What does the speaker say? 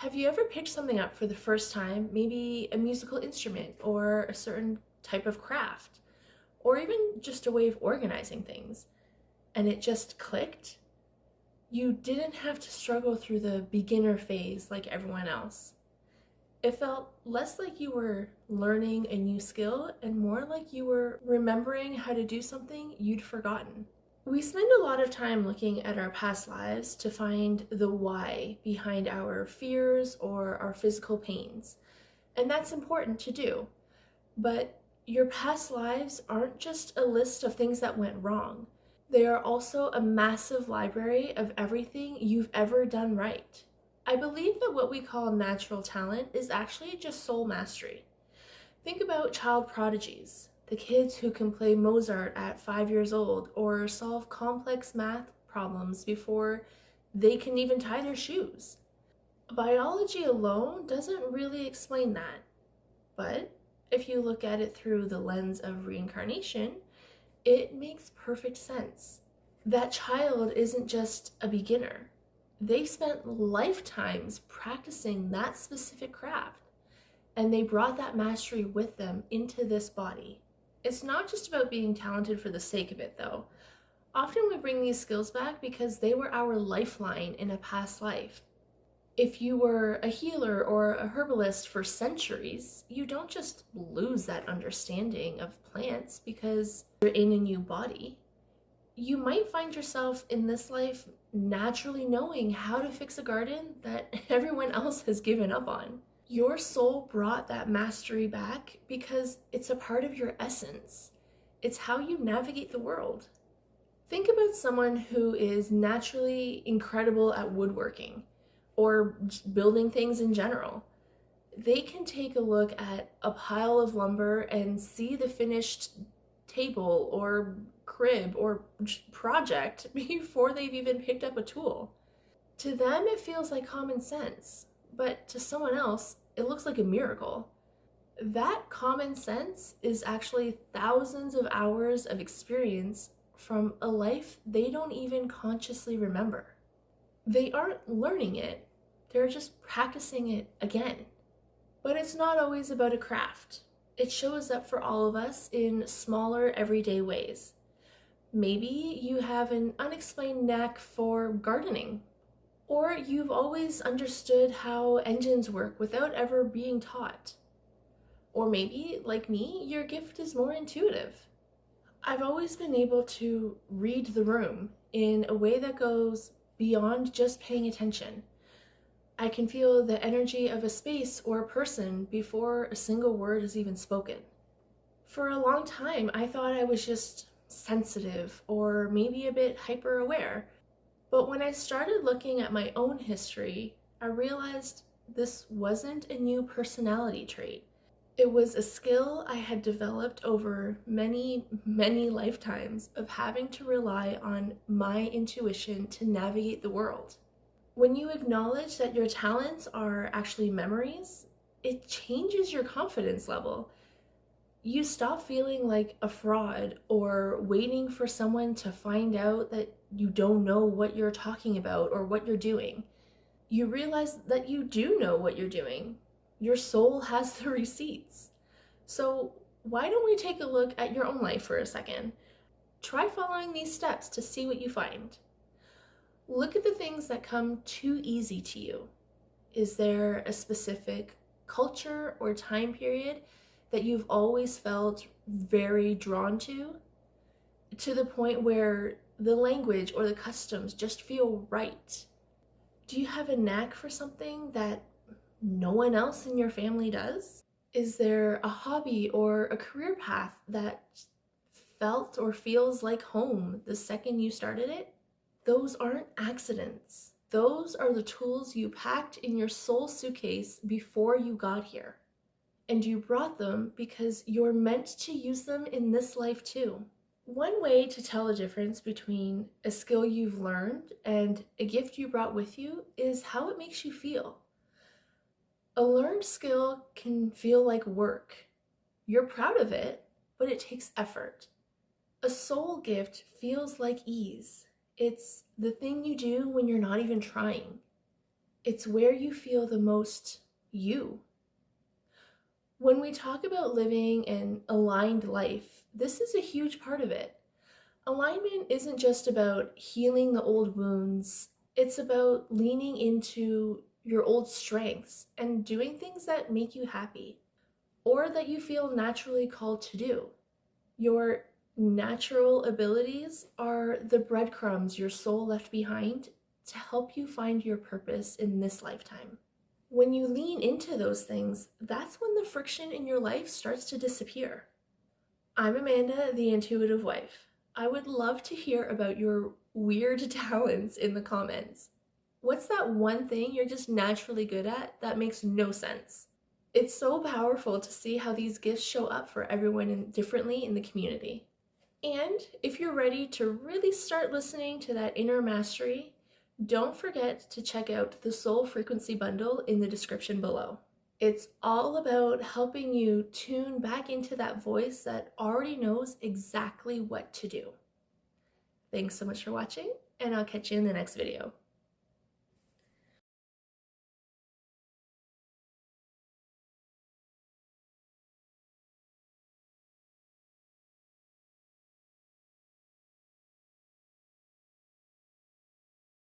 Have you ever picked something up for the first time, maybe a musical instrument or a certain type of craft, or even just a way of organizing things, and it just clicked? You didn't have to struggle through the beginner phase like everyone else. It felt less like you were learning a new skill and more like you were remembering how to do something you'd forgotten. We spend a lot of time looking at our past lives to find the why behind our fears or our physical pains, and that's important to do. But your past lives aren't just a list of things that went wrong. They are also a massive library of everything you've ever done right. I believe that what we call natural talent is actually just soul mastery. Think about child prodigies, the kids who can play Mozart at 5 years old or solve complex math problems before they can even tie their shoes. Biology alone doesn't really explain that, but if you look at it through the lens of reincarnation, it makes perfect sense. That child isn't just a beginner. They spent lifetimes practicing that specific craft, and they brought that mastery with them into this body. It's not just about being talented for the sake of it, though. Often we bring these skills back because they were our lifeline in a past life. If you were a healer or a herbalist for centuries, you don't just lose that understanding of plants because you're in a new body. You might find yourself in this life naturally knowing how to fix a garden that everyone else has given up on. Your soul brought that mastery back because it's a part of your essence. It's how you navigate the world. Think about someone who is naturally incredible at woodworking or just building things in general. They can take a look at a pile of lumber and see the finished table or crib or project before they've even picked up a tool. To them, it feels like common sense, but to someone else, it looks like a miracle. That common sense is actually thousands of hours of experience from a life they don't even consciously remember. They aren't learning it, they're just practicing it again. But it's not always about a craft. It shows up for all of us in smaller, everyday ways. Maybe you have an unexplained knack for gardening, or you've always understood how engines work without ever being taught. Or maybe, like me, your gift is more intuitive. I've always been able to read the room in a way that goes beyond just paying attention. I can feel the energy of a space or a person before a single word is even spoken. For a long time, I thought I was just sensitive or maybe a bit hyper aware. But when I started looking at my own history, I realized this wasn't a new personality trait. It was a skill I had developed over many, many lifetimes of having to rely on my intuition to navigate the world. When you acknowledge that your talents are actually memories, it changes your confidence level. You stop feeling like a fraud or waiting for someone to find out that you don't know what you're talking about or what you're doing. You realize that you do know what you're doing. Your soul has the receipts. So why don't we take a look at your own life for a second? Try following these steps to see what you find. Look at the things that come too easy to you. Is there a specific culture or time period that you've always felt very drawn to the point where the language or the customs just feel right? Do you have a knack for something that no one else in your family does? Is there a hobby or a career path that felt or feels like home the second you started it? Those aren't accidents. Those are the tools you packed in your soul suitcase before you got here. And you brought them because you're meant to use them in this life too. One way to tell the difference between a skill you've learned and a gift you brought with you is how it makes you feel. A learned skill can feel like work. You're proud of it, but it takes effort. A soul gift feels like ease. It's the thing you do when you're not even trying. It's where you feel the most you. When we talk about living an aligned life, this is a huge part of it. Alignment isn't just about healing the old wounds, it's about leaning into your old strengths and doing things that make you happy or that you feel naturally called to do. Your natural abilities are the breadcrumbs your soul left behind to help you find your purpose in this lifetime. When you lean into those things, that's when the friction in your life starts to disappear. I'm Amanda, the intuitive wife. I would love to hear about your weird talents in the comments. What's that one thing you're just naturally good at that makes no sense? It's so powerful to see how these gifts show up for everyone differently in the community. And if you're ready to really start listening to that inner mastery, don't forget to check out the Soul Frequency Bundle in the description below. It's all about helping you tune back into that voice that already knows exactly what to do. Thanks so much for watching, and I'll catch you in the next video.